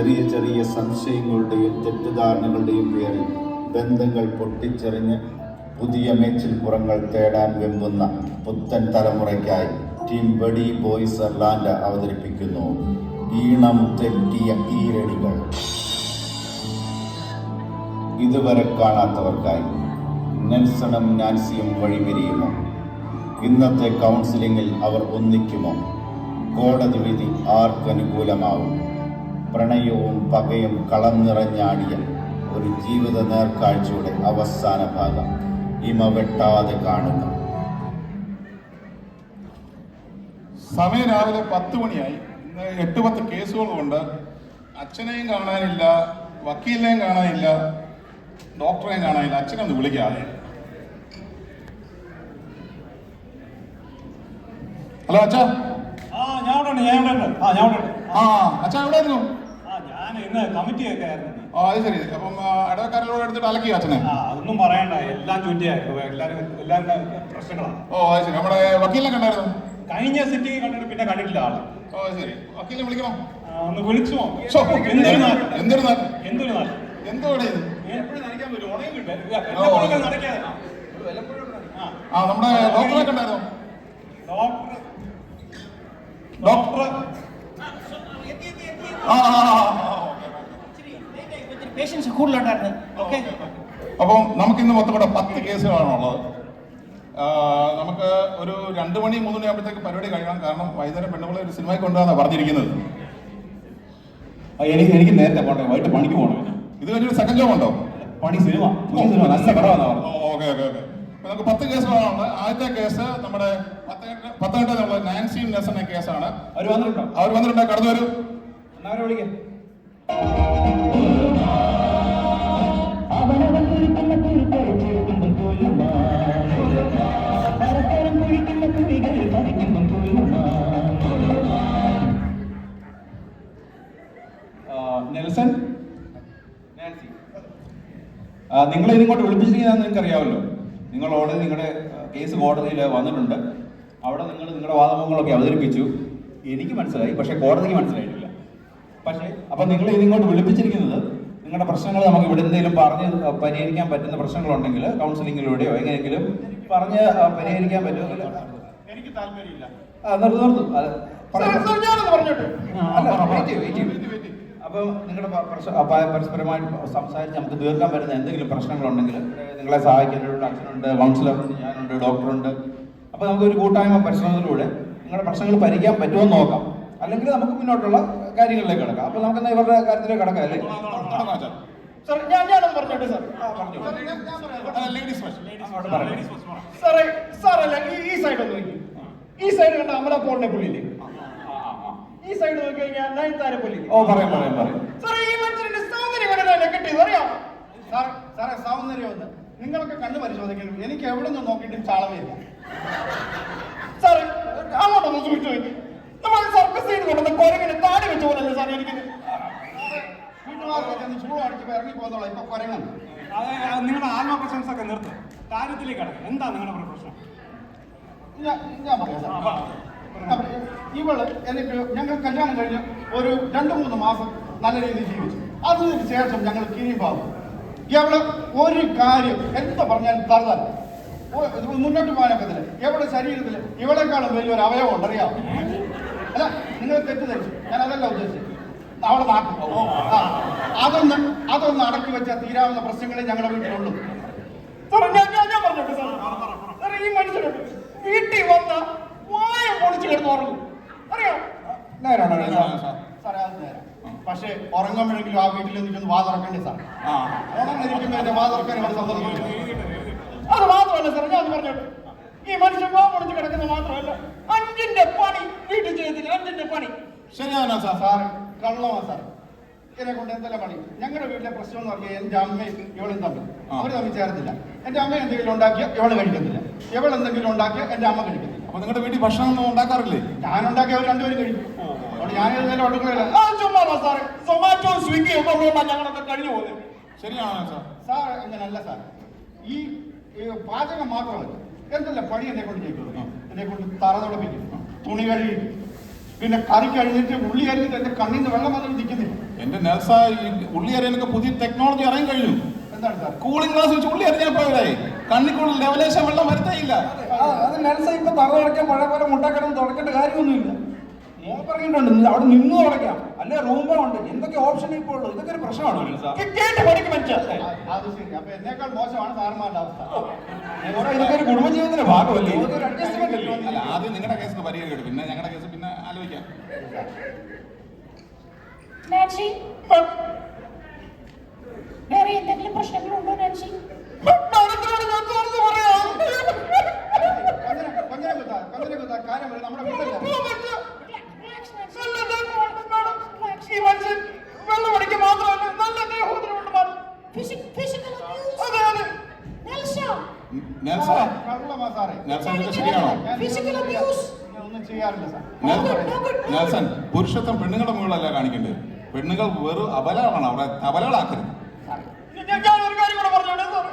ചെറിയ ചെറിയ സംശയങ്ങളുടെയും തെറ്റിദ്ധാരണകളുടെയും പേരിൽ ബന്ധങ്ങൾ പൊട്ടിച്ചെറിഞ്ഞ് പുതിയ മേച്ചിൽപ്പുറങ്ങൾ തേടാൻ വെമ്പുന്ന പുത്തൻ തലമുറയ്ക്കായി ടീം ബഡി ബോയ്സ് അർലാൻഡ അവതരിപ്പിക്കുന്നു ഈണം തെറ്റിയ ഈരടികൾ. ഇതുവരെ കാണാത്തവർക്കായി നെൽസണും നാൻസിയും വഴിപിരിയുമോ? ഇന്നത്തെ കൗൺസിലിംഗിൽ അവർ ഒന്നിക്കുമോ? കോടതി വിധി ആർക്കനുകൂലമാവും? പ്രണയവും പകയും കളം നിറഞ്ഞാടിയ ഒരു ജീവിത നേർക്കാഴ്ചയുടെ അവസാന ഭാഗം ഇമ വെട്ടാതെ കാണുക. സമയം രാവിലെ 10 മണിയായി. ഇന്ന് 8-10 കേസുകളുണ്ട്. അച്ഛനെയും കാണാനില്ല, വക്കീലിനെയും കാണാനില്ല, ഡോക്ടറെയും കാണാനില്ല. അച്ഛനൊന്ന് വിളിക്കാതെ. ഹലോ അച്ഛാ. അച്ഛാ എവിടെയായിരുന്നു? അത് ശരി. അപ്പം ഇടവക്കാരിലോട് എടുത്തിട്ട് അലക്കിയോ അച്ഛനെ? അതൊന്നും പറയണ്ട, എല്ലാം ചുറ്റിയായിരുന്നു. എല്ലാം പ്രശ്നങ്ങളാണ്. അത് ശരി. നമ്മുടെ വക്കീലിനെ കണ്ടായിരുന്നു? കഴിഞ്ഞ സിറ്റിംഗ് കണ്ടിട്ട് പിന്നെ കണ്ടിട്ടില്ല ആള്. അത് ശരി. വക്കീലിനെ വിളിക്കണോ? ഒന്ന് വിളിച്ചു. എന്തൊരു നാൾ എന്തോ നമ്മുടെ ഡോക്ടറെ കണ്ടായിരുന്നു? ഡോക്ടർ അപ്പം നമുക്കിന്ന് മൊത്തം കൂടെ 10 കേസുകളാണുള്ളത്. നമുക്ക് ഒരു 2 മണി 3 മണി ആകുമ്പോഴത്തേക്ക് പരിപാടി കഴിയണം. കാരണം വൈകുന്നേരം പെണ്ണുങ്ങളെ ഒരു സിനിമയ്ക്ക് കൊണ്ടുവന്നാണ് പറഞ്ഞിരിക്കുന്നത്. എനിക്ക് നേരത്തെ പോട്ടെ, വൈകിട്ട് പണിക്ക് പോകണം. ഇത് കഴിഞ്ഞൊരു സെക്കൻഡ് ജോബ് ഉണ്ടോ? പണി സിനിമ നല്ല പടമാണ്. ഓക്കെ. നമുക്ക് 10 കേസുകളാണ്. ആദ്യത്തെ കേസ് നമ്മുടെ പത്തനംതിട്ട നാൻസി നെൽസന്റെ കേസാണ്. അവർ വന്നിട്ടുണ്ട്. കടന്നു വരൂ. അവരെ വിളിക്കാം. നെൽസൺ, നാൻസി, നിങ്ങളെ ഇതിങ്ങോട്ട് വിളിപ്പിച്ചിരിക്കുന്നതെന്ന് നിങ്ങൾക്ക് അറിയാമല്ലോ. നിങ്ങൾ ഓൾറെഡി നിങ്ങളുടെ കേസ് കോടതിയിൽ വന്നിട്ടുണ്ട്. അവിടെ നിങ്ങൾ നിങ്ങളുടെ വാദമുഖങ്ങളൊക്കെ അവതരിപ്പിച്ചു. എനിക്ക് മനസ്സിലായി, പക്ഷേ കോടതിക്ക് മനസ്സിലായിട്ടില്ല. അപ്പം നിങ്ങൾ ഇതിങ്ങോട്ട് വിളിപ്പിച്ചിരിക്കുന്നത് നിങ്ങളുടെ പ്രശ്നങ്ങൾ നമുക്ക് ഇവിടെ എന്തെങ്കിലും പറഞ്ഞ് പരിഹരിക്കാൻ പറ്റുന്ന പ്രശ്നങ്ങളുണ്ടെങ്കിൽ കൗൺസിലിങ്ങിലൂടെയോ എങ്ങനെയെങ്കിലും പറഞ്ഞ് പരിഹരിക്കാൻ പറ്റുമെങ്കിൽ. എനിക്ക് താല്പര്യമില്ല. നിർത്തും. അപ്പം നിങ്ങളുടെ പരസ്പരമായിട്ട് സംസാരിച്ച് നമുക്ക് തീർക്കാൻ പറ്റുന്ന എന്തെങ്കിലും പ്രശ്നങ്ങളുണ്ടെങ്കിൽ നിങ്ങളെ സഹായിക്കാനുള്ള അച്ഛനുണ്ട്, കൗൺസിലറുണ്ട്, ഞാനുണ്ട്, ഡോക്ടറുണ്ട്. അപ്പോൾ നമുക്കൊരു കൂട്ടായ്മ പരിശ്രമത്തിലൂടെ നിങ്ങളുടെ പ്രശ്നങ്ങൾ പരിഹരിക്കാൻ പറ്റുമെന്ന് നോക്കാം. അല്ലെങ്കിൽ നമുക്ക് മുന്നോട്ടുള്ള കാര്യങ്ങളിലേക്ക് കിടക്കാം. അപ്പോൾ നമുക്ക് ഇവരുടെ കാര്യത്തിലേക്ക് കിടക്കാം അല്ലേ? ഞാനൊന്ന് പറഞ്ഞോട്ടെ സാർ. സാറല്ല, ഈ സൈഡ് ഒന്ന് നോക്കി. ഈ സൈഡ് കണ്ട അമലപ്പോളിനെ പുള്ളിയില്ലേ? ഈ സൈഡ് നോക്കി കഴിഞ്ഞാൽ നയൻതാര പുള്ളി. പറയാം. സാറേ, ഈ മനുഷ്യന്റെ സൗന്ദര്യം കണ്ടതല്ലേ കിട്ടിയത് അറിയാം? സാറേ സൗന്ദര്യം ഒന്ന് നിങ്ങളൊക്കെ കണ്ടു പരിശോധിക്കണം. എനിക്ക് എവിടെ നിന്ന് നോക്കിയിട്ടും ചാളമില്ല. സാറേ അങ്ങോട്ടൊന്ന് സൂക്ഷിച്ചു നോക്കി. നമ്മൾ സർക്കസ് ചെയ്ത് കൊണ്ടുവന്ന കുരങ്ങിന് താടി വെച്ച പോലല്ലേ സാറേ എനിക്ക് വീട്ടുകാർക്ക് ചെന്ന് ചൂളം അടിച്ചപ്പോൾ ഇറങ്ങി പോകുന്നോളാം. ഇപ്പൊ കുരങ്ങാണ്. നിങ്ങളുടെ ആത്മപ്രശംസൊക്കെ നിർത്തും. കാര്യത്തിലേക്ക് കിടക്കും. എന്താ നിങ്ങളുടെ പ്രശ്നം? ഞാൻ പറയാം സാർ. ഇവള് എനിക്ക് ഞങ്ങൾ കല്യാണം കഴിഞ്ഞ് ഒരു 2-3 മാസം നല്ല രീതിയിൽ ജീവിച്ചു. അതിന് ശേഷം ഞങ്ങൾ കിരിമ്പാവും. ഇവള് ഒരു കാര്യം എന്താ പറഞ്ഞാലും തള്ളല്ല, മുന്നോട്ട് പോകാനൊക്കത്തില്ല. എവിടെ ശരീരത്തിൽ ഇവളെക്കാളും വലിയൊരു അവയവം ഉണ്ടറിയാം. അല്ല, നിങ്ങൾ തെറ്റിദ്ധരിച്ചു. ഞാൻ അതല്ല ഉദ്ദേശിച്ചത്. അവളെ നാട്ടിൽ അതൊന്ന് അടക്കി വെച്ചാൽ തീരാവുന്ന പ്രശ്നങ്ങളെ ഞങ്ങളുടെ വീട്ടിലുള്ളൂ. ഞാൻ പറഞ്ഞോട്ടെ സാർ. ഈ മനുഷ്യരുണ്ട് വീട്ടിൽ വന്ന വായ പൊളിച്ചു കിടന്ന് ഉറങ്ങും അറിയാം. സാറേ അത് നേരം. പക്ഷേ ഉറങ്ങുമ്പോഴെങ്കിലും ആ വീട്ടിൽ എനിക്കൊന്ന് വാതുറക്കണ്ടേ സാർ? ഉണർന്നിരിക്കുമ്പോൾ എന്റെ വാതുറക്കാൻ ഇവിടെ സമ്മതിക്കില്ല. അത് മാത്രമല്ല സാർ, ഞാൻ പറഞ്ഞോട്ടെ, ഈ മനുഷ്യൻ വാ പൊളിച്ച് കിടക്കുന്ന മാത്രമല്ല 5ന്റെ പണി വീട്ടിൽ ചെയ്തില്ല. 5ന്റെ പണി ശരിയാണോ സാർ? Sir കള്ളമാ sir. ഇതിനെ കൊണ്ട് എന്തെല്ലാം പണി? ഞങ്ങളുടെ വീട്ടിലെ പ്രശ്നം എന്ന് പറഞ്ഞാൽ എന്റെ അമ്മയും ഇവളും തമ്മിൽ അവർ തമ്മിൽ ചേർത്തില്ല. എന്റെ അമ്മ എന്തെങ്കിലും ഉണ്ടാക്കിയ ഇവള് കഴിക്കത്തില്ല, ഇവൾ എന്തെങ്കിലും ഉണ്ടാക്കിയ എന്റെ അമ്മ കഴിക്കത്തില്ല. അപ്പൊ നിങ്ങളുടെ വീട്ടിൽ ഭക്ഷണം ഒന്നും ഉണ്ടാക്കാറില്ലേ? ഞാൻ ഉണ്ടാക്കിയ അവർ രണ്ടുപേരും കഴിക്കും. അതുകൊണ്ട് ഞാൻ ഏതെങ്കിലും അടുക്കളയില്ല. ചുമ്മാ സാറേ, സൊമാറ്റോ സ്വിഗ്ഗി ഒക്കെ ഉള്ളതുകൊണ്ടാണ് ഞങ്ങളൊക്കെ കഴിഞ്ഞു പോകുന്നത്. ശരിയാണോ സാർ? സാർ അങ്ങനല്ല സാർ. ഈ പാചകം മാത്രമല്ല, എന്തെല്ലാം പണി എന്നെ കൊണ്ട് ചെയ്യിക്കും. എന്നെ കൊണ്ട് തറ തുടപ്പിക്കും, തുണി കഴുകി, പിന്നെ കറി കഴിഞ്ഞിട്ട് ഉള്ളി അരിഞ്ഞിട്ട് എന്റെ കണ്ണിൽ നിന്ന് വെള്ളം വന്നിട്ട് നിൽക്കുന്നില്ല. എന്റെ നെൽസ, ഈ ഉള്ളി അരിയാനൊക്കെ പുതിയ ടെക്നോളജി ഇറങ്ങി കഴിഞ്ഞു. എന്താണ് സാർ? കൂളിംഗ് ഗ്ലാസ് വെച്ച് ഉള്ളി അരിഞ്ഞാൽ പോയതായി. കണ്ണിക്കുള്ളിൽ ലെവലേശം വെള്ളം വരുത്തേയില്ല. അത് നെൽസ ഇപ്പൊ തറ തുടയ്ക്കാൻ പഴയ പോലെ മുട്ടക്കിടന്ന് തുടക്കേണ്ട കാര്യമൊന്നുമില്ല. മോൻ പറഞ്ഞിട്ടുണ്ട് അവിടെ നിന്ന് തുടയ്ക്കാം, അല്ലെ റൂമുണ്ട്, എന്തൊക്കെ ഓപ്ഷൻ ഇപ്പോൾ ഉള്ളു. ഇതൊക്കെ ഒരു പ്രശ്നമാണോ നെൽസ? അത് ശരി. അപ്പൊ എന്നേക്കാൾ മോശമാണ് സാറുമാരുടെ അവസ്ഥ. ഇതൊക്കെ ഒരു കുടുംബജീവിതത്തിന്റെ ഭാഗമല്ലേ, ഇതൊക്കെ ഒരു അഡ്ജസ്റ്റ്മെന്റ് അല്ലേ? അല്ല, ആദ്യം നിങ്ങളുടെ കേസ് പരിഹരിക്കട്ടെ, പിന്നെ ഞങ്ങളുടെ കേസ് പിന്നെ ആലോചിക്കാം. നാൻസി, വേറെ എന്തെങ്കിലും പ്രശ്നങ്ങളുണ്ടോ നാൻസി? കൊഞ്ഞനെ കുത്താ കാര്യം പറയും. നമ്മുടെ വീട്ടിലല്ല. വെള്ളം അടിക്കാൻ മാത്രമല്ല നല്ല ദേഹോദരമുണ്ട്. നെൽസ, കള്ളമാ സാറേ. നെൽസൺ ഇത് ശരിയാണോ? ഞാൻ ഒന്നും ചെയ്യാറില്ല സാർ. നെൽസൺ, പുരുഷത്വം പെണ്ണുങ്ങളുടെ മുകളിലല്ല കാണിക്കേണ്ടത്. പെണ്ണുങ്ങൾ വെറും അബലകളാണ്, അവിടെ അബലകളാക്കരുത്. ഞാൻ ഒരു കാര്യം കൂടെ പറഞ്ഞോട്ടെ സാർ.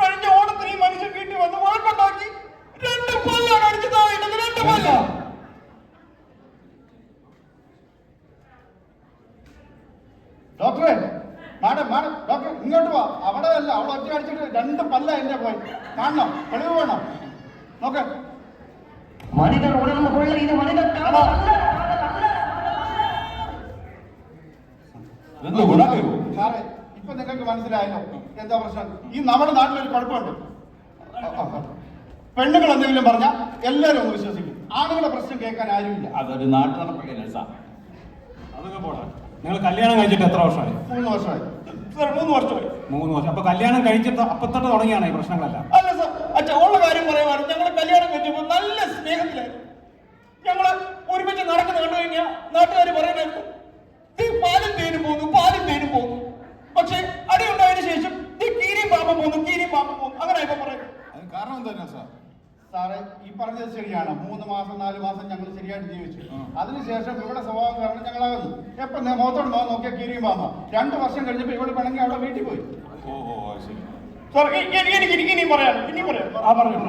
കഴിഞ്ഞ ഓണത്തിന് ഈ മനുഷ്യൻ വീട്ടിൽ വന്ന് വഴക്കുണ്ടാക്കി 2 പല്ലാണ് അടിച്ചു താഴെ. 2 പല്ല. ഡോക്ടറെ, മാഡം ഡോക്ടർ ഇങ്ങോട്ട് വാ. അവിടെ അല്ല, അവൾ ഒറ്റ അടിച്ചിട്ട് 2 പല്ല എന്റെ പോയി. കാണണം, തെളിവ് വേണം. നോക്ക്. மனிதர் உணர்ந்து கொள்ள இது மனிதர் സാറേ, ഇപ്പൊ നിങ്ങൾക്ക് മനസ്സിലായല്ലോ എന്താ പ്രശ്നം. ഈ നമ്മുടെ നാട്ടിലൊരു കുഴപ്പമുണ്ട്. പെണ്ണുങ്ങൾ എന്തെങ്കിലും പറഞ്ഞാൽ എല്ലാവരും ഒന്ന് വിശ്വസിക്കും. ആണുങ്ങളുടെ പ്രശ്നം കേൾക്കാൻ ആരുമില്ല. അതൊരു നാട്ടു നടപ്പല്ലേ നെൽസ? അതൊക്കെ പോടാ. നിങ്ങൾ കല്യാണം കഴിച്ചിട്ട് എത്ര വർഷമായി? 3 വർഷമായി. സാർ 3 വർഷമായി. 3 വർഷം. അപ്പൊ കല്യാണം കഴിച്ചിട്ട് അപ്പത്തൊട്ട് തുടങ്ങിയാണ് ഈ പ്രശ്നങ്ങളെല്ലാം? അല്ല സാർ, അച്ഛാ ഉള്ള കാര്യം പറയുവാണ്. ഞങ്ങൾ കല്യാണം കഴിച്ചപ്പോൾ നല്ല സ്നേഹത്തിലായിരുന്നു. ഞങ്ങള് ഒരുമിച്ച് നടക്കുന്ന കണ്ടു കഴിഞ്ഞാൽ നാട്ടുകാർ പറയുന്നത് പാലും തേനും പോകുന്നു. പക്ഷെ അടി ഉണ്ടായതിനു ശേഷം കീരിയും പാമ്പം പോകുന്നു. അങ്ങനെ ഇപ്പൊ പറയുന്നത്. അതിന് കാരണം എന്താ നെൽസ? സാറേ, ഈ പറഞ്ഞത് ശരിയാണ്. 3 മാസം 4 മാസം ഞങ്ങൾ ശരിയായിട്ട് ജീവിച്ചു. അതിനുശേഷം ഇവിടെ സ്വഭാവം കാരണം ഞങ്ങളാകുന്നു. എപ്പം മുഖത്തോട് മുഖം നോക്കിയാൽ കീരിയും പാമ്പ. 2 വർഷം കഴിഞ്ഞപ്പോൾ ഇവിടെ പിണങ്ങി അവിടെ വീട്ടിൽ പോയി. ശരി. സാർ എനിക്ക് ഇനിയും പറയാം. പറഞ്ഞു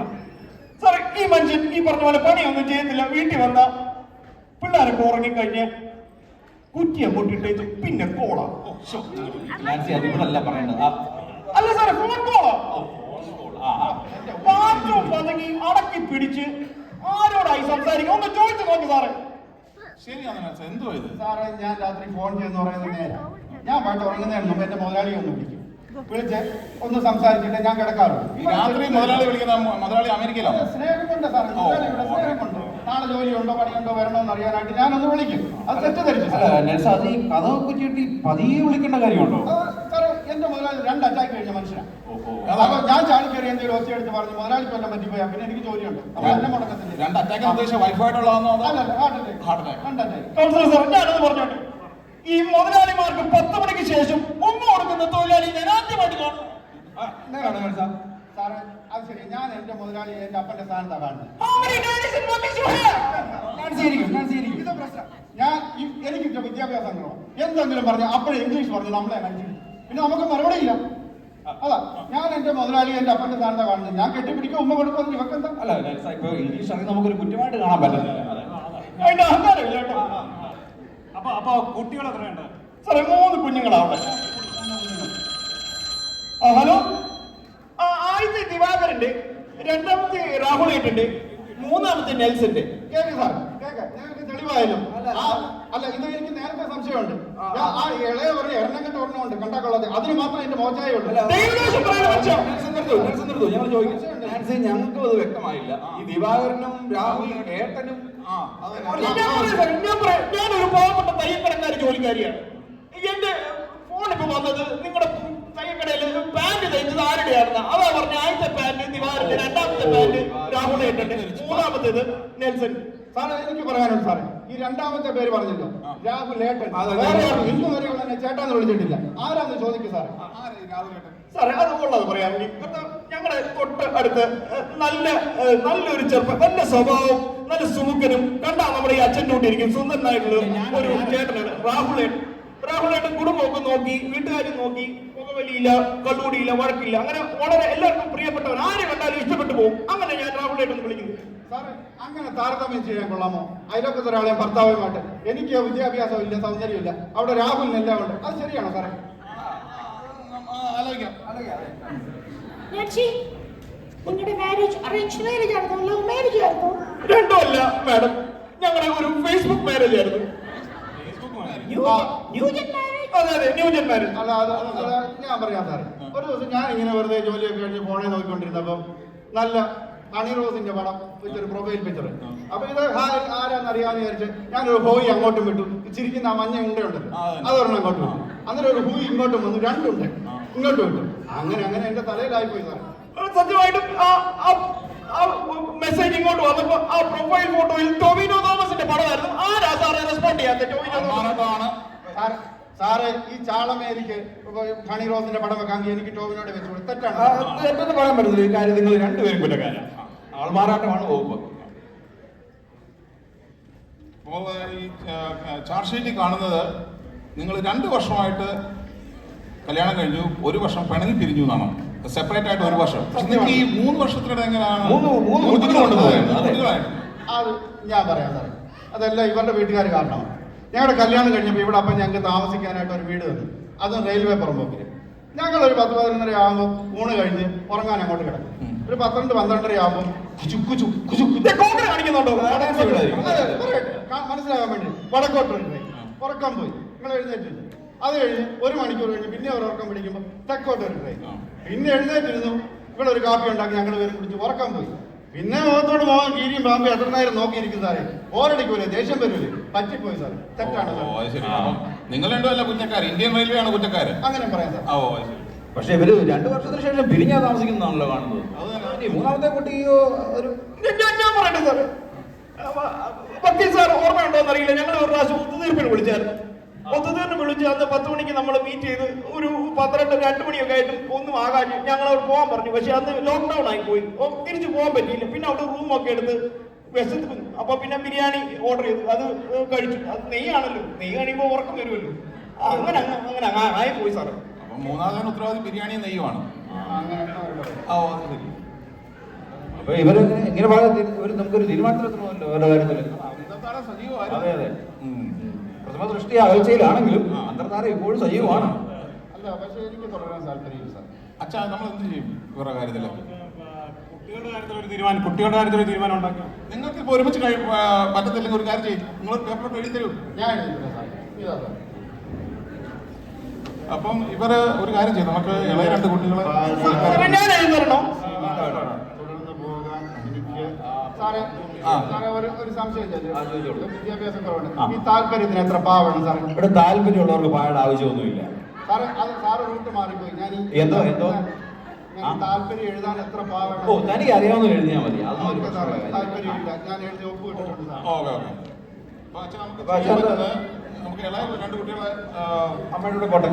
സാർ, ഈ മനുഷ്യൻ ഈ പറഞ്ഞ പോലെ പണിയൊന്നും ചെയ്യുന്നില്ല. വീട്ടിൽ വന്ന പിള്ളേരൊക്കെ ഉറങ്ങിക്കഴിഞ്ഞ് കുറ്റി അങ്ങോട്ട് ഇട്ടേച്ച് പിന്നെ കോള. അല്ല സാറേ, ഫോൺ കോള. ബാത്റൂം പതുങ്ങി അടക്കി പിടിച്ച് ആരോടായി സംസാരിക്കും ഒന്ന് ചോദിച്ചു നോക്ക് സാറേ. ശരിയാണ് നെൽസ, എന്തോ ഇത്? സാറേ, ഞാൻ രാത്രി ഫോൺ ചെയ്യുന്ന പറയുന്നത് നേരം. ഞാൻ പാട്ട് ഉറങ്ങുന്നതിന് മുമ്പ് എന്റെ മുതലാളി ഒന്ന് വിളിച്ച് ഒന്ന് സംസാരിച്ചിട്ട് ഞാൻ കിടക്കാറുണ്ട്. ഈ രാത്രി മുതലാളി വിളിക്കുന്ന മുതലാളി അമേരിക്കയിലാണ്. സ്നേഹമുണ്ട് സാറേ, മുതലാളിയുടെ സ്നേഹമുണ്ട്. നാളെ ജോലിയുണ്ടോ പണിയുണ്ടോ വരണമെന്ന് അറിയാനായിട്ട് ഞാനൊന്ന് വിളിക്കും. അത് തെറ്റിദ്ധരിച്ചു. അത് ഈ കഥ കുറ്റിയിട്ട് പതിയെ വിളിക്കേണ്ട കാര്യമുണ്ടോ? സാറേ, എന്റെ മുതലാളി 2 അറ്റാക്ക് കഴിഞ്ഞ മനുഷ്യനാണ്. അപ്പൊ ഞാൻ ചാടിക്കറി എന്തെങ്കിലും ഒച്ച എടുത്ത് പറഞ്ഞു മുതലാളിക്ക് വല്ലതും പറ്റിപ്പോയാ പിന്നെ എനിക്ക് ജോലിയുണ്ട്. അപ്പൊ എന്നെ മുടക്കത്തില്ല. 2 അറ്റാക്ക് ഉദ്ദേശിച്ച വൈഫായിട്ടുള്ളതാണോ? അല്ലല്ല, ഹാർട്ട് അറ്റാക്ക്. കൗൺസിലർ സാർ, ഞാനത് പറഞ്ഞോട്ടെ. ഈ മുതലാളിമാർക്ക് 10 മണിക്ക് ശേഷം ഉമ്മ കൊടുക്കുന്ന തൊഴിലാളി ഞാൻ ആദ്യമായിട്ട് കാണുന്നു. സാറേ, അത് ശരി. ഞാൻ എന്റെ മുതലാളി എന്റെ അപ്പന്റെ സ്ഥാനത്താണ് കാണുന്നത്. ഇത് പ്രശ്നം. എനിക്ക് വിദ്യാഭ്യാസം കുറവാണ്. എന്തെങ്കിലും പറഞ്ഞു അപ്പോഴേ ഇംഗ്ലീഷ് പറഞ്ഞു നമ്മളെ മനസ്സിലാക്കി. പിന്നെ നമുക്ക് മറുപടി ഇല്ല. അതാ ഞാൻ എന്റെ മുതലാളി എന്റെ അപ്പന്റെ സ്ഥാനത്താണ് കാണുന്നത്. ഞാൻ കെട്ടിപ്പിടിക്കും ഉമ്മ കൊടുക്കുന്നു. ഇവക്കെന്താ? അല്ല ഇപ്പൊ ഇംഗ്ലീഷ് അറിയാൻ നമുക്കൊരു കുറ്റമായിട്ട് കാണാൻ പറ്റുന്നില്ല. അതിന്റെ അഹങ്കാരമില്ല കേട്ടോ. അപ്പൊ കുട്ടികൾ എത്രയുണ്ട്? സാറേ, 3 കുഞ്ഞുങ്ങളാണ്. ഹലോ, ആദ്യത്തെ ദിവാകരന്റെ, 2ാമത്തെ രാഹുലേട്ടുണ്ട്, 3ാമത്തെ നെൽസന്റെ. Cake sir, cake. ഞങ്ങൾക്ക് തെളിവായാലും അല്ല, ഇത് എനിക്ക് നേരത്തെ സംശയമുണ്ട്. ആ ഇളയവരുടെ എണ്ണക്കെട്ട് ഒരെണ്ണമുണ്ട് കണ്ടാക്കൊള്ളത്. അതിന് മാത്രം എന്റെ മോചായ ഉള്ളൂ. ഞങ്ങൾക്ക് അത് വ്യക്തമായില്ല. ഈ ദിവാകരനും രാഹുലും ഏട്ടനും ഞാനൊരു പാവപ്പെട്ട തയ്യക്കടക്കാരി ജോലിക്കാരിയാണ്. എന്റെ ഫോണിപ്പോ വന്നത് നിങ്ങളുടെ തയ്യക്കടയിൽ പാന്റ് തയ്ച്ചത് ആരുടെയാണെന്ന്. അതാ പറഞ്ഞ ആദ്യത്തെ പാന്റ് ദിവാകരന്റെ, 2ാമത്തെ പാന്റ് രാഹുലേട്ടന്റെ, 3ാമത്തേത് നെൽസൺ. സാറേ, എനിക്ക് പറയാനുണ്ട് സാറേ. ഈ 2ാമത്തെ പേര് പറഞ്ഞല്ലോ, രാഹുൽ ഏട്ടൻ. ഇന്ന് വരെ എന്നെ ചേട്ടാന്ന് വിളിച്ചിട്ടില്ല. ആരാന്ന് ചോദിക്കും സാറേ. സാറേ, അത് ഉള്ളത് പറയാമെങ്കിൽ ഞങ്ങളുടെ തൊട്ട് അടുത്ത് നല്ലൊരു ചെറുപ്പം, നല്ല സ്വഭാവം, നല്ല സുമുഖനും, കണ്ടാ നമ്മുടെ ഈ അച്ഛൻ്റെ കൂട്ടിയിരിക്കും സുന്ദരനായിട്ടുള്ള ഒരു ചേട്ടനാണ് രാഹുലേട്ടൻ. കുടുംബമൊക്കെ നോക്കി, വീട്ടുകാരും നോക്കി, പുകവലിയില്ല, കള്ളുകൂടിയില്ല, വഴക്കില്ല, അങ്ങനെ വളരെ എല്ലാവർക്കും പ്രിയപ്പെട്ടവൻ. ആരെ കണ്ടാലും ഇഷ്ടപ്പെട്ടു പോകും. അങ്ങനെ ഞാൻ രാഹുലേട്ടൻ വിളിക്കുന്നത്. സാറേ അങ്ങനെ താരതമ്യം ചെയ്യാൻ കൊള്ളാമോ? അതിലൊക്കെ ഒരാളെ ഭർത്താവുമായിട്ട് എനിക്ക് വിദ്യാഭ്യാസം ഇല്ല, സൗന്ദര്യമില്ല, അവിടെ രാഹുലിനെല്ലാം ഉണ്ട്. അത് ശരിയാണോ സാറേ? ആലോചിക്കാം. നാൻസി, നിങ്ങളുടെ മാരേജ് അറേഞ്ച് മാരേജ് ആയിരുന്നു, ലവ് മാരേജ് ആയിരുന്നു? രണ്ടുമല്ല മാഡം, ഞങ്ങളുടെ ഒരു ഫേസ്ബുക്ക് മാരേജ് ആയിരുന്നു. New gen marriage? അതെ അതെ, ന്യൂജൻ മാരേജ്. അല്ല അത് ഞാൻ പറയാം സാറേ. ഒരു ദിവസം ഞാൻ ഇങ്ങനെ വെറുതെ ജോലിയൊക്കെ കഴിഞ്ഞ് ഫോണിൽ നോക്കിക്കൊണ്ടിരുന്നപ്പം നല്ല ഹണി റോസിന്റെ പടം വെച്ചൊരു പ്രൊഫൈൽ പിക്ചർ. അപ്പൊ ഇത് ആരാന്ന് അറിയാന്ന് വിചാരിച്ച് ഞാനൊരു ഹോയി അങ്ങോട്ടും വിട്ടു. ചിരിക്കുന്ന ആ മഞ്ഞ ഉണ്ടയുണ്ടല്ലോ, അതൊരെണ്ണം അങ്ങോട്ട് വിട്ടു. അന്നേരം ഒരു ഹൂയി ഇങ്ങോട്ടും വന്നു, രണ്ടുണ്ട് ഇങ്ങോട്ടും വിട്ടു. അങ്ങനെ എന്റെ തലയിലായിപ്പോയി സാറേ. സത്യമായിട്ടും ആ മെസ്സേജ് ഇങ്ങോട്ട് വന്നപ്പോ ആ പ്രൊഫൈൽ ഫോട്ടോയിൽ ടൊവിനോ തോമസിന്റെ പടമായിരുന്നു. ആരാ സാറേ റെസ്പോണ്ട് ചെയ്യാത്ത? ടൊവിനോ തോമസ്. സാറ് ഈ ചാളമേരിക്ക് ഹണി റോസിന്റെ പടം വെക്കാമെങ്കിൽ എനിക്ക് ടോവിനോട് വെച്ചു തെറ്റാണ്. തെറ്റെന്ന് പറയാൻ പറ്റത്തില്ല. ഈ കാര്യം നിങ്ങൾ രണ്ടുപേരും കുറ്റക്കാരാണ്. ആൾമാറാട്ടമാണ് വകുപ്പ്. അപ്പോൾ ഈ ചാർജ് ഷീറ്റിൽ കാണുന്നത് നിങ്ങൾ 2 വർഷമായിട്ട് കല്യാണം കഴിഞ്ഞു, 1 വർഷം പിണങ്ങി പിരിഞ്ഞു എന്നാണ്. സെപ്പറേറ്റ് ആയിട്ട് 1 വർഷം. നിങ്ങൾക്ക് ഈ 3 വർഷത്തിനിടെ എങ്ങനെയാണ് മൂന്ന് കുട്ടികളായിട്ട്? അത് ഞാൻ പറയാം സാറേ. അതെല്ലാം ഇവരുടെ വീട്ടുകാർ കാരണമാണ്. ഞങ്ങളുടെ കല്യാണം കഴിഞ്ഞപ്പോൾ ഇവിടെ അപ്പം ഞങ്ങൾക്ക് താമസിക്കാനായിട്ട് ഒരു വീട് തന്നു. അതും റെയിൽവേ പുറമ്പോക്കിൽ. ഞങ്ങളൊരു 10-11:30 ആകുമ്പോൾ ഊണ് കഴിഞ്ഞ് ഉറങ്ങാൻ അങ്ങോട്ട് കിടക്കും. ഒരു 12-12:30 ആകുമ്പോൾ കാണിക്കുന്നുണ്ടോ? മനസ്സിലാകാൻ വേണ്ടി വടക്കോട്ട് ഉറക്കം പോയി നിങ്ങൾ എഴുന്നേറ്റിരുന്നു. അത് കഴിഞ്ഞ് 1 മണിക്കൂർ കഴിഞ്ഞ് പിന്നെ ഒരു ഉറക്കം പിടിക്കുമ്പോൾ തെക്കോട്ട് ഒരു ട്രെയിൻ. പിന്നെ എഴുന്നേറ്റിരുന്നു. ഇവിടെ ഒരു കാപ്പി ഉണ്ടാക്കി ഞങ്ങൾ പേരും കുടിച്ച് ഉറക്കം പോയി. പിന്നെ മുഖത്തോട് മോഹൻ കീരിയും പാമ്പ് എത്ര നേരം നോക്കിയിരിക്കും സാറേ. ഓരടിക്കൂലേ, ദേഷ്യം വരൂലേ? പറ്റിപ്പോയി സാറേ, തെറ്റാണ് സാർ. നിങ്ങൾ രണ്ടും അല്ല കുറ്റക്കാർ, ഇന്ത്യൻ റെയിൽവേ ആണ് കുറ്റക്കാര്. അങ്ങനെ പറയാം സാർ. പക്ഷെ ഇവര് 2 വർഷത്തിന് ശേഷം പിരിഞ്ഞാ താമസിക്കുന്നതാണല്ലോ കാണുന്നത്. മൂന്നാമത്തെ കുട്ടിയോ ഒരു ഞാൻ പറയട്ടെ സാറ്, വക്കീൽ സാർ ഓർമ്മയുണ്ടോന്ന് അറിയില്ല, ഞങ്ങൾ ഒരു പ്രാവശ്യം ഒത്തുതീർപ്പിന് വിളിച്ചായിരുന്നു. ഒത്തുതീർപ്പിന് വിളിച്ച് അന്ന് 10 മണിക്ക് നമ്മൾ മീറ്റ് ചെയ്ത് ഒരു 12-2 മണിയൊക്കെ ആയിട്ട് ഒന്നും ആകാൻ ഞങ്ങൾ അവിടെ പോകാൻ പറഞ്ഞു. പക്ഷെ അന്ന് ലോക്ക്ഡൌൺ ആയി പോയി, തിരിച്ചു പോകാൻ പറ്റിയില്ല. പിന്നെ അവിടെ റൂമൊക്കെ എടുത്ത് വിശന്ന്, അപ്പൊ പിന്നെ ബിരിയാണി ഓർഡർ ചെയ്തു, അത് കഴിച്ചു. അത് നെയ്യാണല്ലോ, നെയ്യ് കഴിയുമ്പോൾ ഉറക്കം വരുമല്ലോ. അങ്ങനെ ആയി പോയി സാറ്. അപ്പൊ 3ാമതാണ് ഉത്തരവാദി ബിരിയാണി നെയ്യുമാണ്. അപ്പൊ ഇവര് ഇങ്ങനെ ഇവര് നമുക്കൊരു തീരുമാനത്തിലെത്തണമല്ലോ ഓരോ കാര്യത്തില്. അതെ അതെ. പ്രഥമ ദൃഷ്ടി ആഴ്ചയിലാണെങ്കിലും അന്തർധാര ഇപ്പോഴും സജീവമാണ്. അല്ല, പക്ഷെ എനിക്ക് തുടരാൻ താല്പര്യമില്ല സാർ. അച്ഛാ, നമ്മൾ എന്ത് ചെയ്യും ഇവരുടെ കാര്യത്തില്? കുട്ടികളുടെ കാര്യത്തിൽ ഒരു തീരുമാനം ഉണ്ടാക്കി. നിങ്ങൾക്ക് ഇപ്പൊ ഒരുമിച്ച് പറ്റത്തില്ലെങ്കിൽ ഒരു കാര്യം ചെയ്യും, നിങ്ങൾ പേപ്പർ എഴുതി തരൂ. ഞാൻ എഴുതിയില്ല സാർ. ഇതാ സാർ. അപ്പം ഇവര് ഒരു കാര്യം ചെയ്യും, നമുക്ക് ഇളയ 2 കുട്ടികളെ ഞാൻ എഴുതരണോ? തുടർന്ന് പോകാൻ എനിക്ക് സാറേ ഒരു സംശയം വിദ്യാഭ്യാസം കുറവുണ്ട്. ഈ താല്പര്യത്തിന് എത്ര പാവണം സാറേ? ഇവിടെ താല്പര്യമുള്ളവർക്ക് പായുടെ ആവശ്യമൊന്നുമില്ല സാറേ. അത് സാറ് റൂട്ട് മാറിപ്പോയി. ഞാൻ എന്തോ താല്പര്യം എഴുതാൻ എത്ര പാവണം? ഓ, തനിക്ക് അറിയാവുന്ന എഴുതിയാൽ മതി. താല്പര്യമില്ല, ഞാൻ എഴുതി ഒപ്പിട്ടിട്ടുണ്ട് സാർ. ഓക്കെ. അപ്പൊ അച്ഛാ, നമുക്ക് ഇളയ 2 കുട്ടികളെ അമ്മയുടെ പോട്ടെ.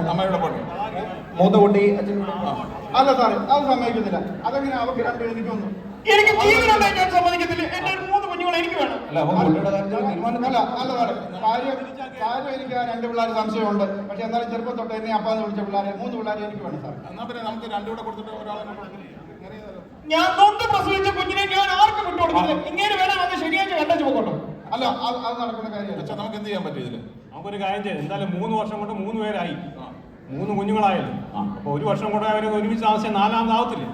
മൂത്ത കുട്ടി അച്ഛൻ. അല്ല സാറേ, അത് സമ്മതിക്കുന്നില്ല. അതെങ്ങനെ അവർക്ക് 2 എനിക്കൊന്നും? എനിക്ക് ജീവനുണ്ടായി ഞാൻ സമ്മതിക്കത്തില്ല. എന്റെ 3 കുഞ്ഞുങ്ങൾ എനിക്ക് വേണം. അല്ല, അപ്പൊ കുട്ടിയുടെ കാര്യത്തിൽ തീരുമാനം അല്ല സാറേ, കാര്യം എനിക്ക് ആ 2 പിള്ളേർ സംശയമുണ്ട്. പക്ഷെ എന്നാലും ചെറുപ്പം തൊട്ട് എന്നെ അപ്പാന്ന് വിളിച്ച പിള്ളേരെ 3 പിള്ളേരെ എനിക്ക് വേണം സാർ. എന്നാ പിന്നെ നമുക്ക് 2 കൂടെ കൊടുത്തിട്ട് ഒരാളെ ഞാൻ തൊട്ട് പ്രസവിച്ച കുഞ്ഞിനെ ഞാൻ ആർക്കും വിട്ടുകൊടുക്കില്ല. ഇങ്ങനെ വേണം അന്ന് ശനിയാഴ്ച കണ്ടു പോകട്ടോ. അല്ല, അത് നടക്കുന്ന കാര്യമല്ല. അച്ഛാ, നമുക്ക് എന്ത് ചെയ്യാൻ പറ്റും ഇതില്? നമുക്കൊരു കാര്യം ചെയ്യാം. എന്തായാലും 3 വർഷം കൊണ്ട് 3 പേരായി, 3 കുഞ്ഞുങ്ങളായല്ലോ. അപ്പൊ 1 വർഷം കൊണ്ട് അവർ ഒരുമിച്ച് താമസിച്ചാൽ 4ാമതാവത്തില്ലേ?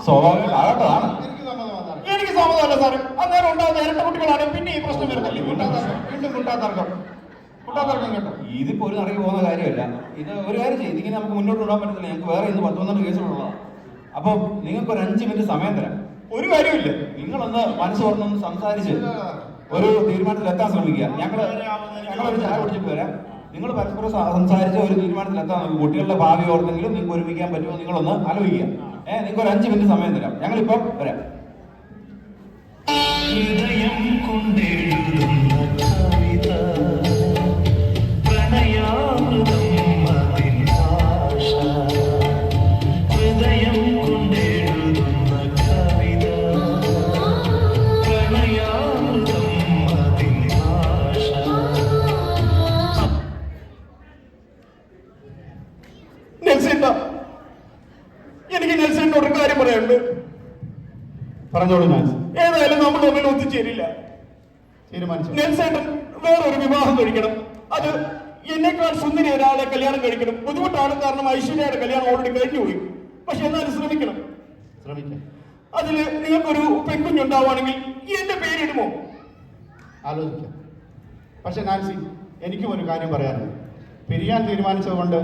സ്വാഭാവികമാണ്. എനിക്ക് സമ്മതമാണ് സാറേ. എനിക്ക് സമ്മതമല്ല സാറ്. അന്നേരം ഉണ്ടാകുന്ന 2 കുട്ടികളാണ്, പിന്നെ ഈ പ്രശ്നം വരുന്നില്ല. വീണ്ടും മുട്ടാത്തർക്കം കേട്ടോ. ഇതിപ്പോ ഒരു നടക്കി പോകുന്ന കാര്യമല്ല. ഇത് ഒരു കാര്യം ചെയ്യും, ഇതിങ്ങനെ നമുക്ക് മുന്നോട്ട് കൊണ്ടുപോകാൻ പറ്റത്തില്ല. ഞങ്ങൾക്ക് വേറെ ഇന്ന് 10-12 കേസുകളുള്ളതാണ്. അപ്പൊ നിങ്ങൾക്ക് ഒരു 5 മിനിറ്റ് സമയം തരാം. ഒരു കാര്യമില്ല, നിങ്ങളൊന്ന് മനസ്സ് തുറന്നൊന്ന് സംസാരിച്ച് ഒരു തീരുമാനത്തിലെത്താൻ ശ്രമിക്കുക. ഞങ്ങളൊരു ചായ കുടിച്ചിട്ട് വരാം. നിങ്ങൾ പരസ്പരം സംസാരിച്ച് ഒരു തീരുമാനത്തിലെത്താൻ നോക്കുക. കുട്ടികളുടെ ഭാവി ഓർത്തെങ്കിലും നിങ്ങൾക്ക് ഒരുമിക്കാൻ പറ്റുമോ നിങ്ങളൊന്ന് ആലോചിക്കുക. നിങ്ങൾക്ക് ഒരു 5 മിനിറ്റ് സമയം തരാം. ഞങ്ങളിപ്പം വരാം. ഹൃദയം കൊണ്ടെഴുതുന്ന കവിത പ്രണയാമൃതം അതിൻ ഭാഷ. ഹൃദയം കൊണ്ടെഴുതുന്ന കവിത പ്രണയാമൃതം അതിൻ ഭാഷ. നെൽസൺ, എനിക്ക് നെൽസണിനോട് ഒരു കാര്യം പറയാനുണ്ട്. പറഞ്ഞോളൂ നാൻസി. ഏതായാലും നമ്മൾ തമ്മിൽ ഒത്തുചേരില്ല. തീരുമാനിച്ചു. നെൽസേട്ടൻ വേറൊരു വിവാഹം കഴിക്കണം. അത് എന്നെക്കാൾ സുന്ദരി ഒരാളെ കല്യാണം കഴിക്കണം. ബുദ്ധിമുട്ടാണ്, കാരണം ഐശ്വര്യയുടെ കല്യാണം ഓൾറെഡി കഴിഞ്ഞുപോയി. പക്ഷെ എന്നാലും ശ്രമിക്കണം. ശ്രമിക്കാം. അതില് നിങ്ങൾക്കൊരു പെൺകുഞ്ഞുണ്ടാവുകയാണെങ്കിൽ എന്റെ പേരിടുമോ? ആലോചിക്കാം. പക്ഷെ നാൻസി, എനിക്കും ഒരു കാര്യം പറയാനുണ്ട്. പിരിയാൻ തീരുമാനിച്ചതുകൊണ്ട്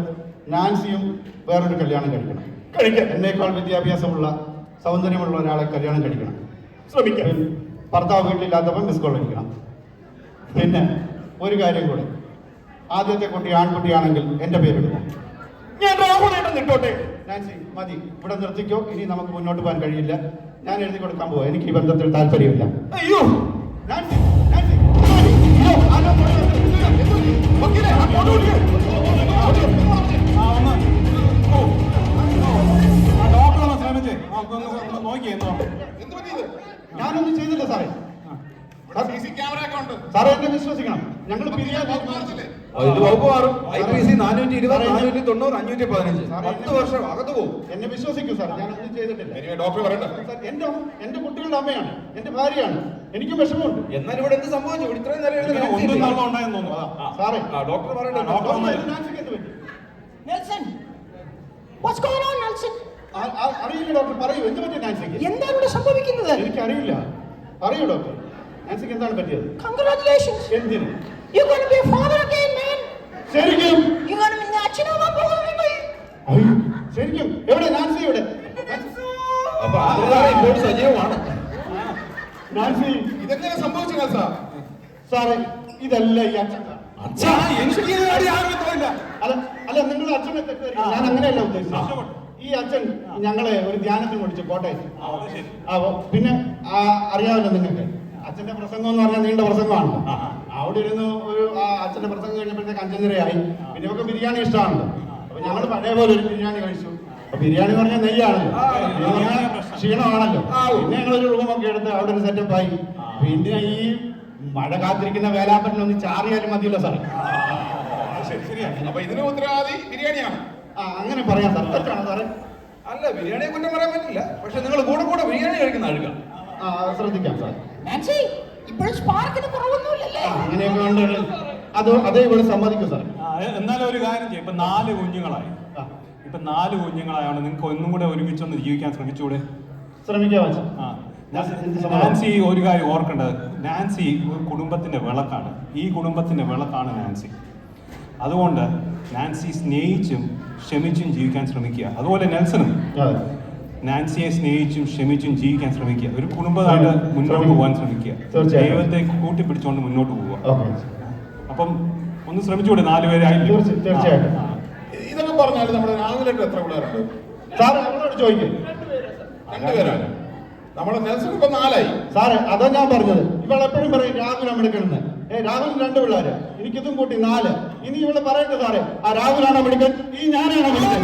നാൻസിയും വേറൊരു കല്യാണം കഴിക്കണം. എന്നേക്കാൾ വിദ്യാഭ്യാസമുള്ള സൗന്ദര്യമുള്ള ഒരാളെ കല്യാണം കഴിക്കണം. ശ്രമിക്കാം. ഭർത്താവ് വീട്ടിലില്ലാത്തപ്പോൾ മിസ് കോൾ അടിക്കണം. പിന്നെ ഒരു കാര്യം കൂടെ, ആദ്യത്തെ കുട്ടി ആൺകുട്ടിയാണെങ്കിൽ എൻ്റെ പേരിടുമോ? ഞാൻ രാഹുലേട്ടൻ നിട്ടോട്ടെ. നാൻസി മതി, ഇവിടെ നിർത്തിക്കോ. ഇനി നമുക്ക് മുന്നോട്ട് പോകാൻ കഴിയില്ല. ഞാൻ എഴുതി കൊടുക്കാൻ പോവാ. എനിക്ക് ഈ ബന്ധത്തിൽ താല്പര്യമില്ല. അയ്യോ നാൻസി, നാൻസി, അയ്യോ, ആരോ വക്കീലേ, ആ ഫോട്ടോ വിളിക്ക്. ഡോക്ടറൊന്ന് ശ്രമിച്ചേ നോക്കിയേ എന്തോ. എന്ത് പറ്റിയത്? ഞാനൊന്നും ചെയ്തില്ല സാറേ. CC ക്യാമറ ഒക്കെ ഉണ്ട്. സാറേ എന്നെ വിശ്വസിക്കണം. ഞങ്ങൾ പിരിയാൻ തീരുമാനിച്ചില്ലേ? ഇത് വകുപ്പ് മാറും. IPC 420, 490, 515 10 വർഷം അകത്ത് പോകും. എന്നെ വിശ്വസിക്കൂ സാർ, ഞാനൊന്നും ചെയ്തിട്ടില്ല. ഡോക്ടർ പറയട്ടെ. സാർ, എന്റെ കുട്ടികളുടെ അമ്മയാണ്, എന്റെ ഭാര്യയാണ്. എനിക്കും വിഷമമുണ്ട്. എന്നാൽ ഇവിടെ എന്ത് സംഭവിച്ചു? ഇവിടെ ഇത്രയും നേരം ഒന്നും എഴുതുന്ന നടന്നു ഉണ്ടായെന്ന് തോന്നുന്നു. അതാ. സാറേ, ഡോക്ടർ പറയട്ടെ. ഡോക്ടർ നാൻസിക്ക് എന്ത് പറ്റി? Nelson, what's going on, Nelson? അറിയില്ല ഡോക്ടർ, പറയൂ, എന്ത് പറ്റി നാൻസിക്ക്? എന്താണ് ഇവിടെ സംഭവിക്കുന്നത്? എനിക്കറിയില്ല. പറയൂ ഡോക്ടർ, നാൻസിക്ക് എന്താണ് പറ്റിയത്? Congratulations. എന്തിന്? You're going to be a father again, man. ശരിക്കും? You're going to be അച്ഛനാവാൻ പോകുന്നത്. അയ്യോ, ശരിക്കും? എവിടെ നാൻസി? എവിടെ അപ്പൊ ആദ്യകാലം ഇപ്പോൾ സജീവമാണ്. നാൻസി? ഇതെങ്ങനെ സംഭവിച്ചു സാർ? സാറേ, ഇതല്ല ഈ അച്ഛൻ. എനിക്ക് ഈ കാര്യം ആരും തോന്നില്ല. അല്ല നിങ്ങളുടെ അച്ഛനെ തെറ്റായിരിക്കും. ഞാൻ അങ്ങനെയല്ല ഉദ്ദേശിച്ചത്. ഈ അച്ഛൻ ഞങ്ങളെ ഒരു ധ്യാനത്തിന് വിളിച്ചു കോട്ടയത്ത്. പിന്നെ അറിയാമല്ലോ നിങ്ങൾക്ക്, അച്ഛന്റെ പ്രസംഗം എന്ന് പറഞ്ഞാൽ നീണ്ട പ്രസംഗമാണ്. അവിടെ ഇരുന്ന് ഒരു അച്ഛന്റെ പ്രസംഗം കഴിഞ്ഞപ്പോഴത്തേക്ക് 5:30 പിന്നെ ഒക്കെ ബിരിയാണി ഇഷ്ടമാണല്ലോ. അപ്പൊ ഞങ്ങൾ പഴയ പോലെ ഒരു ബിരിയാണി കഴിച്ചു. അപ്പൊ ബിരിയാണി എന്ന് പറഞ്ഞാൽ നെയ്യാണല്ലോ, ക്ഷീണമാണല്ലോ. പിന്നെ ഞങ്ങളൊരു റൂമൊക്കെ എടുത്ത് അവിടെ ഒരു സെറ്റപ്പ് ആയി. പിന്നെ ഈ മഴ കാത്തിരിക്കുന്ന വേലാപ്പറ്റിനൊന്ന് ചാറിയാലും മതിയല്ലോ സാറേ. അപ്പൊ ഇതിന് ഉത്തരവാദി ബിരിയാണിയാണ്. അങ്ങനെ പറയാം സാർ, തെറ്റാണോ സാറേ? അല്ല, ബിരിയാണിയെ കുറ്റം പറയാൻ പറ്റില്ല. പക്ഷെ നിങ്ങൾ കൂടെ ബിരിയാണി കഴിക്കുന്ന ആളുകൾ. ശ്രദ്ധിക്കാം സാർ. നാൻസി, ഇപ്പോഴും സ്പാർക്കിന് കുറവൊന്നുമില്ലല്ലേ? അങ്ങനെയൊക്കെ ഉണ്ട്. അതേ ഇവിടെ സമ്മതിക്കും സാർ. എന്നാലും ഒരു കാര്യം ചെയ്യും. ഇപ്പൊ 4 കുഞ്ഞുങ്ങളായി. ഇപ്പൊ 4 കുഞ്ഞുങ്ങളായാണ്. നിങ്ങൾക്ക് ഒന്നും കൂടെ ഒരുമിച്ചൊന്ന് ജീവിക്കാൻ ശ്രമിച്ചൂടെ? ശ്രമിക്കാം. നാൻസി ഒരു കാര്യം ഓർക്കേണ്ടത്, നാൻസി ഒരു കുടുംബത്തിന്റെ വിളക്കാണ്. ഈ കുടുംബത്തിന്റെ വിളക്കാണ് നാൻസി. അതുകൊണ്ട് നാൻസി സ്നേഹിച്ചും ക്ഷമിച്ചും ജീവിക്കാൻ ശ്രമിക്കുക. അതുപോലെ നെൽസനും നാൻസിയെ സ്നേഹിച്ചും ക്ഷമിച്ചും ജീവിക്കാൻ ശ്രമിക്കുക. ഒരു കുടുംബമായിട്ട് മുന്നോട്ട് പോകാൻ ശ്രമിക്കുക. ദൈവത്തെ കൂട്ടിപ്പിടിച്ചുകൊണ്ട് മുന്നോട്ട് പോവുക. അപ്പം ഒന്ന് ശ്രമിച്ചുകൂടെ? 4 പേരായി. തീർച്ചയായിട്ടും. ഇതൊക്കെ പറഞ്ഞാൽ നമ്മുടെ രാഹുലേട്ട് എത്ര പിള്ളേരുണ്ട് സാർ? അവളോട് ചോദിക്കും. 2 പേരാണ്. നമ്മുടെ നെൽസൺ ഇപ്പൊ 4 ആയി. സാറേ, അതാ ഞാൻ പറഞ്ഞത്. ഇവളെപ്പോഴും പറയും രാഹുൽ അമിടുക്കണെന്ന്. രാഹുൽ 2 പിള്ളേര്, എനിക്കിതും കൂട്ടി 4. ഇനി ഇവള് പറയട്ടെ സാറേ, ആ രാഹുലാണോ മിടുക്കൻ, ഈ ഞാനാണോ മിടുക്കൻ?